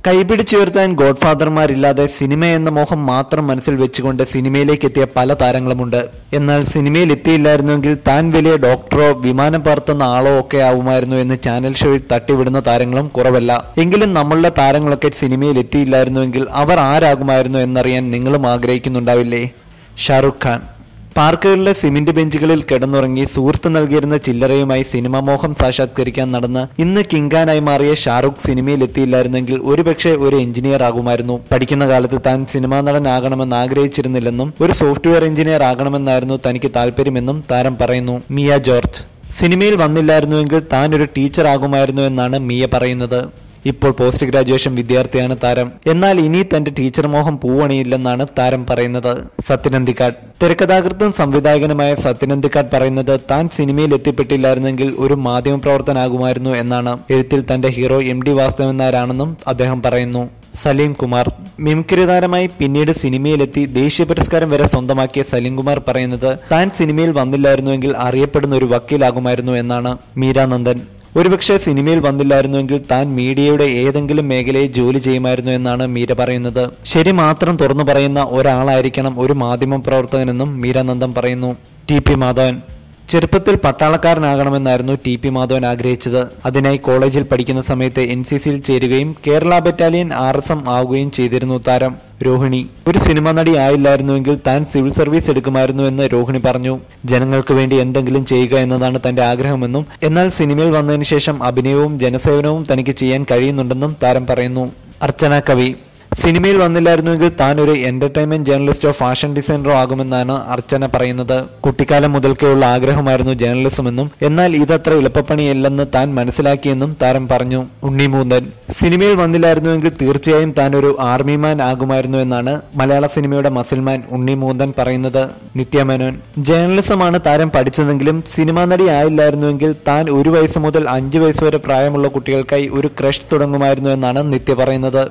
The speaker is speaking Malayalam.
കൈപിടിച്ചുയർത്താൻ ഗോഡ്ഫാദർമാരില്ലാതെ സിനിമ എന്ന മോഹം മാത്രം മനസ്സിൽ വെച്ചുകൊണ്ട് സിനിമയിലേക്ക് എത്തിയ പല താരങ്ങളുമുണ്ട്. എന്നാൽ സിനിമയിൽ എത്തിയില്ലായിരുന്നുവെങ്കിൽ താൻ വലിയ ഡോക്ടറോ വിമാനം പറത്തുന്ന ആളോ ഒക്കെ ആവുമായിരുന്നു എന്ന് ചാനൽ ഷോയിൽ തട്ടിവിടുന്ന താരങ്ങളും കുറവല്ല. എങ്കിലും നമ്മളുടെ താരങ്ങളൊക്കെ സിനിമയിൽ എത്തിയില്ലായിരുന്നുവെങ്കിൽ അവർ ആരാകുമായിരുന്നു എന്നറിയാൻ നിങ്ങളും ആഗ്രഹിക്കുന്നുണ്ടാവില്ലേ? ഷാറുഖ് ഖാൻ. പാർക്കുകളിലെ സിമന്റ് ബെഞ്ചുകളിൽ കിടന്നുറങ്ങി സുഹൃത്ത് നൽകിയിരുന്ന ചില്ലറയുമായി സിനിമാ മോഹം സാക്ഷാത്കരിക്കാൻ നടന്ന് ഇന്ന് കിങ്കാനായി മാറിയ ഷാറുഖ് സിനിമയിൽ എത്തിയില്ലായിരുന്നെങ്കിൽ ഒരുപക്ഷെ ഒരു എഞ്ചിനീയർ ആകുമായിരുന്നു. പഠിക്കുന്ന കാലത്ത് താൻ സിനിമാ നടനാകണമെന്ന് ആഗ്രഹിച്ചിരുന്നില്ലെന്നും ഒരു സോഫ്റ്റ്വെയർ എഞ്ചിനീയർ ആകണമെന്നായിരുന്നു തനിക്ക് താല്പര്യമെന്നും താരം പറയുന്നു. മിയ ജോർജ്. സിനിമയിൽ വന്നില്ലായിരുന്നുവെങ്കിൽ താൻ ഒരു ടീച്ചർ ആകുമായിരുന്നു എന്നാണ് മിയ പറയുന്നത്. ഇപ്പോൾ പോസ്റ്റ് ഗ്രാജുവേഷൻ വിദ്യാർത്ഥിയാണ് താരം. എന്നാൽ ഇനി തന്റെ ടീച്ചർ മോഹം പൂവണിയില്ലെന്നാണ് താരം പറയുന്നത്. സത്യൻ അന്തിക്കാട്. തിരക്കഥാകൃത്തും സംവിധായകനുമായ സത്യൻ അന്തിക്കാട് പറയുന്നത് താൻ സിനിമയിൽ എത്തിപ്പെട്ടില്ലായിരുന്നെങ്കിൽ ഒരു മാധ്യമപ്രവർത്തനാകുമായിരുന്നു എന്നാണ്. എഴുത്തിൽ തന്റെ ഹീറോ MD വാസുദേവൻ നായരാണെന്നും അദ്ദേഹം പറയുന്നു. സലീം കുമാർ. മിമിക്രി താരമായി പിന്നീട് സിനിമയിലെത്തി ദേശീയ പുരസ്കാരം വരെ സ്വന്തമാക്കിയ സലീം കുമാർ പറയുന്നത് താൻ സിനിമയിൽ വന്നില്ലായിരുന്നുവെങ്കിൽ അറിയപ്പെടുന്ന ഒരു വക്കീലാകുമായിരുന്നു എന്നാണ്. മീരാനന്ദൻ. ഒരുപക്ഷെ സിനിമയിൽ വന്നില്ലായിരുന്നുവെങ്കിൽ താൻ മീഡിയയുടെ ഏതെങ്കിലും മേഖലയിൽ ജോലി ചെയ്യുമായിരുന്നു എന്നാണ് മീര പറയുന്നത്. ശരി മാത്രം തുറന്നു പറയുന്ന ഒരാളായിരിക്കണം ഒരു മാധ്യമ പ്രവർത്തകനെന്നും മീരാനന്ദൻ പറയുന്നു. TP മാധവൻ. ചെറുപ്പത്തിൽ പട്ടാളക്കാരനാകണമെന്നായിരുന്നു TP മാധവൻ ആഗ്രഹിച്ചത്. അതിനായി കോളേജിൽ പഠിക്കുന്ന സമയത്ത് NCCയിൽ ചേരുകയും കേരള ബറ്റാലിയൻ RSM ആവുകയും ചെയ്തിരുന്നു താരം. രോഹിണി. ഒരു സിനിമ നടി ആയില്ലായിരുന്നുവെങ്കിൽ താൻ സിവിൽ സർവീസ് എടുക്കുമായിരുന്നു എന്ന് രോഹിണി പറഞ്ഞു. ജനങ്ങൾക്ക് വേണ്ടി എന്തെങ്കിലും ചെയ്യുക എന്നതാണ് തന്റെ ആഗ്രഹമെന്നും എന്നാൽ സിനിമയിൽ വന്നതിന് ശേഷം അഭിനയവും ജനസേവനവും തനിക്ക് ചെയ്യാൻ കഴിയുന്നുണ്ടെന്നും താരം പറയുന്നു. അർച്ചന കവി. സിനിമയിൽ വന്നില്ലായിരുന്നുവെങ്കിൽ താൻ ഒരു എന്റർടൈൻമെന്റ് ജേർണലിസ്റ്റോ ഫാഷൻ ഡിസൈനറോ ആകുമെന്നാണ് അർച്ചന പറയുന്നത്. കുട്ടിക്കാലം മുതൽക്കേയുള്ള ആഗ്രഹമായിരുന്നു ജേർണലിസമെന്നും എന്നാൽ ഇതത്ര എളുപ്പപ്പണിയല്ലെന്ന് താൻ മനസ്സിലാക്കിയെന്നും താരം പറഞ്ഞു. ഉണ്ണി മൂന്തൻ. സിനിമയിൽ വന്നില്ലായിരുന്നുവെങ്കിൽ തീർച്ചയായും താൻ ഒരു ആർമിമാൻ ആകുമായിരുന്നു എന്നാണ് മലയാള സിനിമയുടെ മസിൽമാൻ ഉണ്ണി മൂന്തൻ പറയുന്നത്. നിത്യമേനോൻ. ജേർണലിസമാണ് താരം പഠിച്ചതെങ്കിലും സിനിമാ നടി ആയില്ലായിരുന്നുവെങ്കിൽ താൻ 1 വയസ്സ് മുതൽ 5 വയസ്സ് വരെ പ്രായമുള്ള കുട്ടികൾക്കായി ഒരു ക്രഷ് തുടങ്ങുമായിരുന്നു എന്നാണ് നിത്യ പറയുന്നത്.